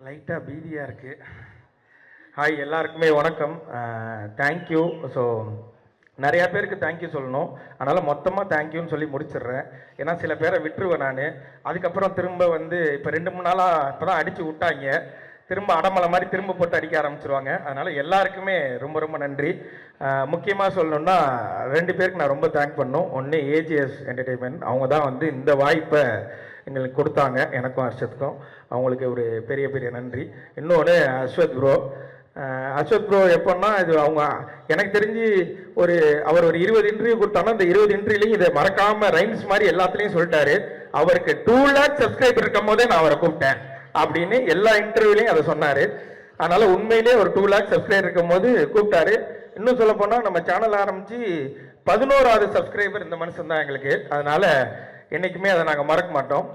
லைட்டாக பீதியாக இருக்குது. ஹாய், எல்லாருக்குமே வணக்கம். தேங்க்யூ. ஸோ நிறையா பேருக்கு தேங்க்யூ சொல்லணும். அதனால் மொத்தமாக தேங்க்யூன்னு சொல்லி முடிச்சிடுறேன். ஏன்னா சில பேரை விட்டுருவேன் நான். அதுக்கப்புறம் திரும்ப வந்து இப்போ 2-3 நாளாக இப்போ தான் அடித்து விட்டாங்க. திரும்ப அடமலை மாதிரி திரும்ப போட்டு அடிக்க ஆரம்பிச்சிருவாங்க. அதனால் எல்லாருக்குமே ரொம்ப ரொம்ப நன்றி. முக்கியமாக சொல்லணுன்னா 2 பேருக்கு நான் ரொம்ப தேங்க் பண்ணணும். ஒன்று ஏஜிஎஸ் என்டர்டெயின்மெண்ட், அவங்க தான் வந்து இந்த வாய்ப்பை எங்களுக்கு கொடுத்தாங்க, எனக்கும் ஹர்ஷத்துக்கும். அவங்களுக்கு ஒரு பெரிய பெரிய நன்றி. இன்னொன்று அஸ்வத் ப்ரோ. அஸ்வத் ப்ரோ எப்போன்னா இது அவங்க எனக்கு தெரிஞ்சு அவர் ஒரு 20 இன்டர்வியூ கொடுத்தாலும் அந்த 20 இன்டர்வியூலையும் இதை மறக்காமல் ரைம்ஸ் மாதிரி எல்லாத்துலேயும் சொல்லிட்டாரு. அவருக்கு 2 லேக் சப்ஸ்கிரைபர் இருக்கும் போதே நான் அவரை கூப்பிட்டேன் அப்படின்னு எல்லா இன்டர்வியூலையும் அதை சொன்னார். அதனால் உண்மையிலே ஒரு 2 லேக் சப்ஸ்கிரைபர் இருக்கும் போது கூப்பிட்டாரு. இன்னும் சொல்ல போனால் நம்ம சேனல் ஆரம்பித்து 11வது சப்ஸ்கிரைபர் இந்த மனுஷன் தான் எங்களுக்கு. அதனால் என்றைக்குமே அதை நாங்கள் மறக்க மாட்டோம்.